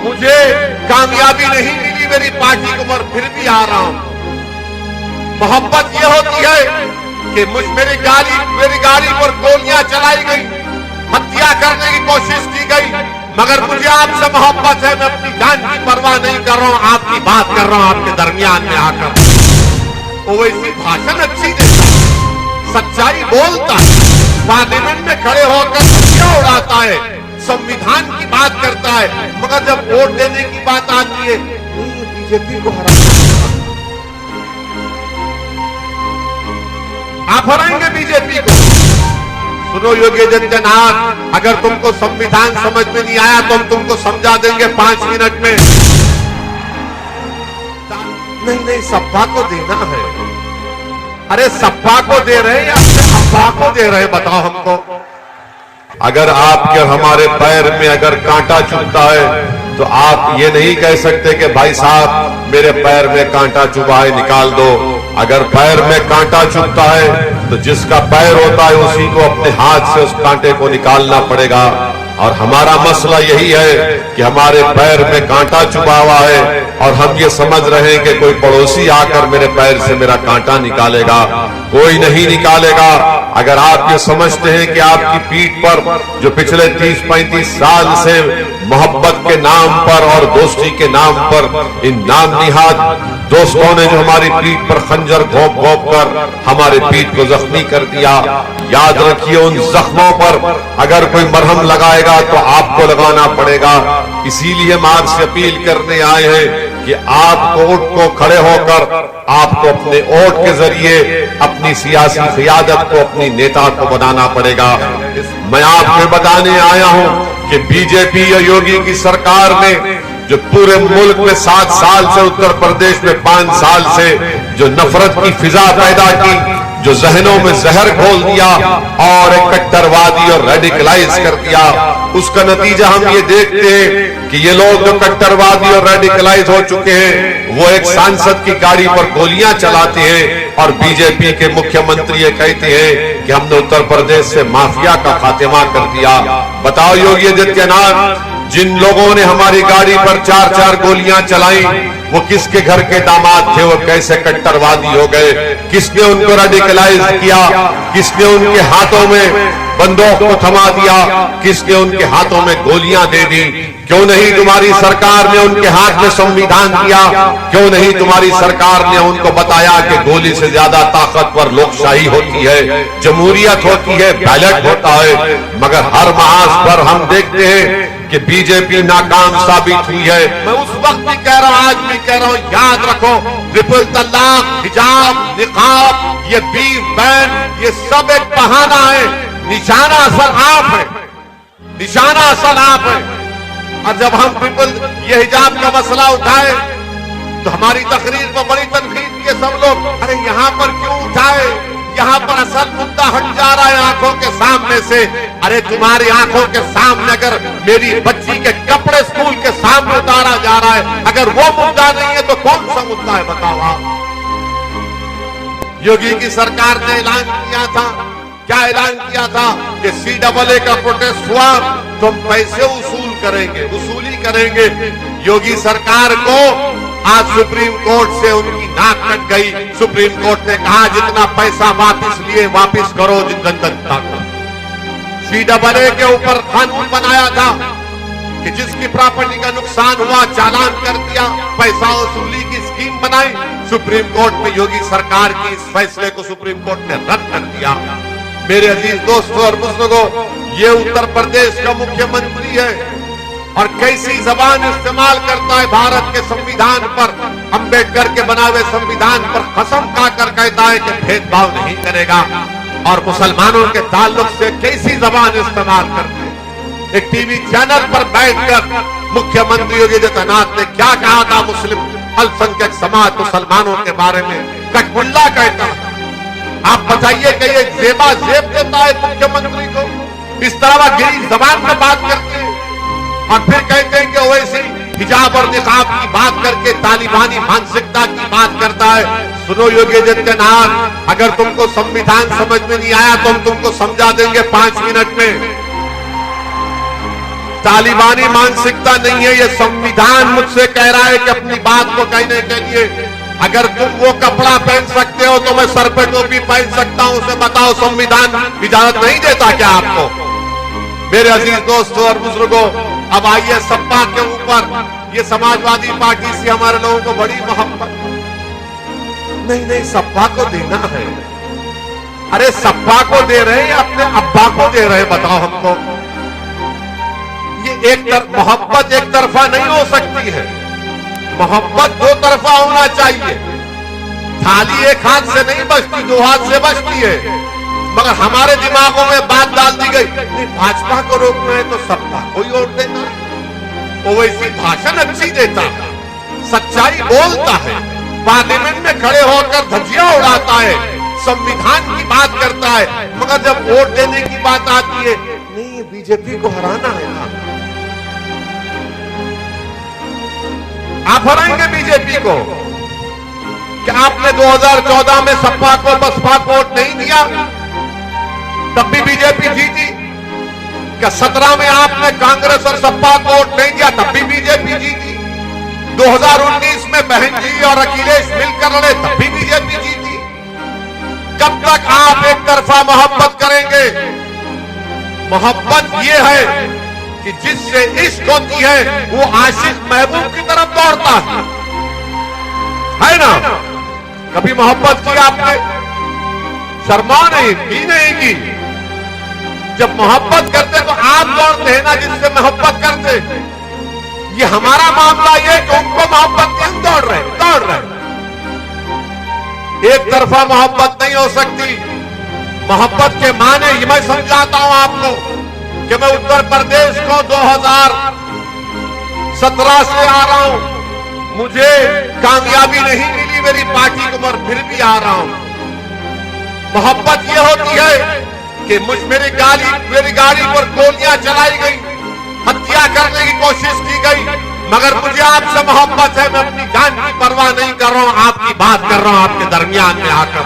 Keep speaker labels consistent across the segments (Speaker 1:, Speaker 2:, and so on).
Speaker 1: मुझे कामयाबी नहीं मिली मेरी पार्टी को, पर फिर भी आ रहा हूं। मोहब्बत यह होती है कि मेरी गाड़ी पर गोलियां चलाई गई, हत्या करने की कोशिश की गई, मगर मुझे आपसे मोहब्बत है। मैं अपनी जान की परवाह नहीं कर रहा हूं, आपकी बात कर रहा हूं आपके दरमियान में आकर। ओवैसी भाषण अच्छी देता, सच्चाई बोलता है, पार्लियामेंट में खड़े होकर हथियार उड़ाता है, संविधान की बात करता है, मगर जब वोट देने की बात आती है बीजेपी को हराना। आप हराएंगे बीजेपी को। सुनो योगी आदित्यनाथ, अगर तुमको संविधान समझ में नहीं आया तो हम तुमको समझा देंगे 5 मिनट में। नहीं, सपा को देना है। अरे सपा को दे रहे या अफवाह को दे रहे, बताओ हमको। अगर आपके और हमारे पैर में अगर कांटा चुभता है तो आप ये नहीं कह सकते कि भाई साहब मेरे पैर में कांटा चुभा है, निकाल दो। अगर पैर में कांटा चुभता है तो जिसका पैर होता है उसी को अपने हाथ से उस कांटे को निकालना पड़ेगा। और हमारा मसला यही है कि हमारे पैर में कांटा चुभा हुआ है और हम ये समझ रहे हैं कि कोई पड़ोसी आकर मेरे पैर से मेरा कांटा निकालेगा। कोई नहीं निकालेगा। अगर आप ये समझते हैं कि आपकी पीठ पर जो पिछले 30-35 साल से मोहब्बत के नाम पर और दोस्ती के नाम पर इन नाम निहाद दोस्तों ने जो हमारी पीठ पर खंजर घोंप कर हमारे पीठ को जख्मी कर दिया, याद रखिए उन जख्मों पर अगर कोई मरहम लगाएगा तो आपको लगाना पड़ेगा। इसीलिए हम आपसे अपील करने आए हैं कि आप वोट को खड़े होकर आपको अपने वोट के जरिए अपनी सियासी क़ियादत को, अपनी नेता को बनाना पड़ेगा। मैं आपको बताने आया हूं कि बीजेपी या योगी की सरकार ने जो पूरे मुल्क में 7 साल से, उत्तर प्रदेश में 5 साल से जो नफरत की फिजा पैदा की, जो जहनों में जहर घोल दिया और एक कट्टरवादी और रेडिकलाइज कर दिया, उसका नतीजा हम ये देखते हैं कि ये लोग जो कट्टरवादी और रेडिकलाइज हो चुके हैं वो एक सांसद की गाड़ी पर गोलियां चलाते हैं और बीजेपी के मुख्यमंत्री ये कहते हैं कि हमने उत्तर प्रदेश से माफिया का खात्मा कर दिया। बताओ योगी आदित्यनाथ, जिन लोगों ने हमारी गाड़ी पर 4-4 गोलियां चलाई वो किसके घर के दामाद थे? वो कैसे कट्टरवादी हो गए? किसने उनको रेडिकलाइज किया? किसने उनके हाथों में बंदूक को थमा दिया? किसने उनके हाथों में गोलियां दे दी? क्यों नहीं तुम्हारी सरकार ने उनके हाथ में संविधान दिया? क्यों नहीं तुम्हारी सरकार ने उनको बताया कि गोली से ज्यादा ताकतवर लोकशाही होती है, जमहूरियत होती है, बैलेट होता है? मगर हर महाज पर हम देखते हैं कि बीजेपी नाकाम साबित हुई है। मैं उस वक्त भी कह रहा हूं, आज भी कह रहा हूं, याद रखो ट्रिपल तलाक, हिजाब, निकाब, ये बीफ बैन, ये सब एक बहाना है। निशाना असल आप है, निशाना असल आप है। और जब हम ये हिजाब का मसला उठाए तो हमारी तकरीर पर बड़ी तनकीद किए सब लोग, अरे यहां पर क्यों उठाए, यहां पर असल मुद्दा हट जा रहा है आंखों के सामने से। अरे तुम्हारी आंखों के सामने अगर मेरी बच्ची के कपड़े स्कूल के सामने उतारा जा रहा है, अगर वो मुद्दा नहीं है तो कौन सा मुद्दा है बताओ आप? योगी की सरकार ने ऐलान किया था, क्या ऐलान किया था कि CAA का प्रोटेस्ट हुआ तो हम पैसे वसूली करेंगे। योगी सरकार को आज सुप्रीम कोर्ट से उनकी नाक कट गई। सुप्रीम कोर्ट ने कहा जितना पैसा वापस लिए वापस करो जनता को। CAA के ऊपर कानून बनाया था कि जिसकी प्रॉपर्टी का नुकसान हुआ चालान कर दिया, पैसा वसूली की स्कीम बनाई। सुप्रीम कोर्ट में योगी सरकार की इस फैसले को सुप्रीम कोर्ट ने रद्द कर दिया। मेरे अजीज दोस्तों और बुजुर्गों, ये उत्तर प्रदेश का मुख्यमंत्री है और कैसी जबान इस्तेमाल करता है भारत के संविधान पर, अंबेडकर के बनाए संविधान पर कसम खाकर कहता है कि भेदभाव नहीं करेगा और मुसलमानों के ताल्लुक से कैसी जबान इस्तेमाल करते हैं। एक टीवी चैनल पर बैठकर मुख्यमंत्री योगी आदित्यनाथ ने क्या कहा था मुस्लिम अल्पसंख्यक समाज मुसलमानों के बारे में? कटमुल्ला कहता है। आप बताइए कि ये जेब देता है मुख्यमंत्री को? इस तरह गिरी जबान में बात करते हैं और फिर कहते हैं कि वैसे हिजाब और निकाब की बात करके तालिबानी मानसिकता की बात करता है। सुनो योगी आदित्यनाथ, अगर तुमको संविधान समझ में नहीं आया तो हम तुमको समझा देंगे 5 मिनट में। तालिबानी मानसिकता नहीं है। ये संविधान मुझसे कह रहा है कि अपनी बात को कहने के लिए अगर तुम वो कपड़ा पहन सकते हो तो मैं सर पे टोपी पहन सकता हूं। उसे बताओ संविधान इजाजत नहीं देता क्या आपको? मेरे अजीज दोस्तों और बुजुर्गों, अब आइए सपा के ऊपर। ये समाजवादी पार्टी से हमारे लोगों को बड़ी मोहब्बत नहीं सपा को देना है। अरे सपा को दे रहे हैं या अपने अब्बा को दे रहे हैं? बताओ हमको। ये मोहब्बत एक तरफा नहीं हो सकती है। मोहब्बत दो तरफा होना चाहिए। थाली एक हाथ से नहीं बचती, दो हाथ से बचती है। मगर हमारे दिमागों में बात डाल दी गई, नहीं भाजपा को रोकना है तो सपा को ही वोट देना है। वो वैसी भाषण अच्छी देता है, सच्चाई बोलता है, पार्लियामेंट में खड़े होकर धज्जियां उड़ाता है, संविधान की बात करता है। मगर जब वोट देने की बात आती है, नहीं बीजेपी को हराना है ना, आप हराएंगे बीजेपी को। क्या आपने 2014 में सपा को बसपा को वोट नहीं दिया तब भी बीजेपी जीती? क्या 17 में आपने कांग्रेस और सपा को वोट नहीं दिया तब भी बीजेपी जीती? 2019 में बहन जी और अखिलेश मिलकर लड़े तब भी बीजेपी जीती? कब तक आप एक तरफा मोहब्बत करेंगे? मोहब्बत ये है कि जिससे इश्क होती है वो आशिक महबूब की तरफ दौड़ता है ना? कभी मोहब्बत की आपने? शर्मा नहीं की। जब मोहब्बत करते तो आप दौड़ते हैं ना जिससे मोहब्बत करते। ये हमारा मामला ये कि उनको मोहब्बत की हम दौड़ रहे। एक तरफा मोहब्बत नहीं हो सकती। मोहब्बत के माने ये मैं समझाता हूं आपको कि मैं उत्तर प्रदेश को 2017 से आ रहा हूं। मुझे कामयाबी नहीं मिली मेरी पार्टी को, मगर फिर भी आ रहा हूं। मोहब्बत ये होती है कि मेरी गाड़ी पर गोलियां चलाई गई, हत्या करने की कोशिश की गई, मगर मुझे आपसे मोहब्बत है। मैं अपनी जान की परवाह नहीं कर रहा हूं, आपकी बात कर रहा हूं आपके दरमियान में आकर।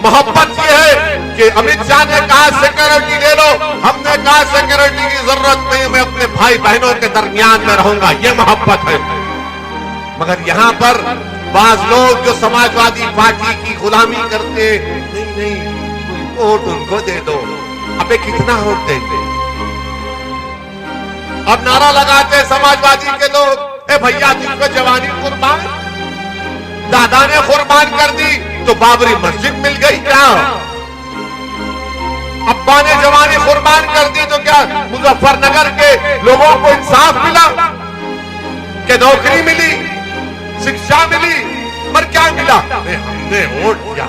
Speaker 1: मोहब्बत यह है कि अमित शाह ने कहा सिक्योरिटी ले लो, हमने कहा सिक्योरिटी की जरूरत नहीं, मैं अपने भाई बहनों के दरमियान में रहूंगा। ये मोहब्बत है। मगर यहां पर बाज लोग जो समाजवादी पार्टी की गुलामी करते, नहीं वोट उनको दे दो। अबे कितना वोट देंगे? अब नारा लगाते समाजवादी के लोग, ए भैया तुझको जवानी कुर्बान, दादा ने कुर्बान कर दी तो बाबरी मस्जिद मिल गई क्या? अब्बा ने जवानी कुर्बान कर दी तो क्या मुजफ्फरनगर के लोगों को इंसाफ मिला? कि नौकरी मिली, शिक्षा मिली, पर क्या मिला? हमने वोट दिया,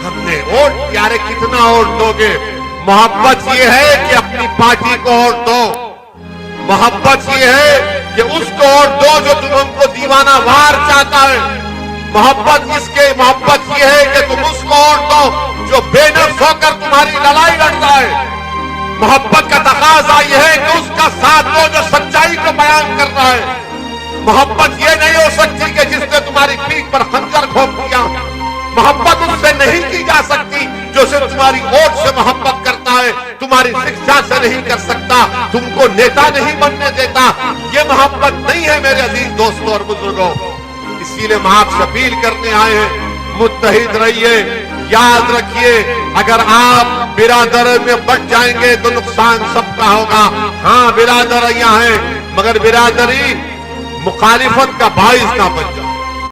Speaker 1: हमने वोट दिया। अरे कितना वोट दोगे? मोहब्बत ये है कि अपनी पार्टी को वोट दो। मोहब्बत ये है कि उसको वोट दो जो तुमको दीवाना वार चाहता है। मोहब्बत ये है कि तुम उसको वोट दो जो बेनफ्स होकर तुम्हारी लड़ाई लड़ता है। मोहब्बत का तकाजा यह है कि उसका साथ दो जो सच्चाई को बयान कर रहा है। मोहब्बत ये नहीं हो सकती कि जिसने तुम्हारी पीठ पर खंजर घोंप दिया। मोहब्बत उससे नहीं की जा सकती जो सिर्फ तुम्हारी वोट से मोहब्बत करता है, तुम्हारी शिक्षा से नहीं कर सकता, तुमको नेता नहीं बनने देता। ये मोहब्बत नहीं है मेरे अजीज दोस्तों और बुजुर्गों। इसीलिए हम आपसे अपील करने आए हैं, मुत्तहिद रहिए। याद रखिए, अगर आप बिरादर में बट जाएंगे तो नुकसान सबका होगा। हाँ बिरादरियां हैं, मगर बिरादरी मुखालिफत का बाइस ना बन जाए।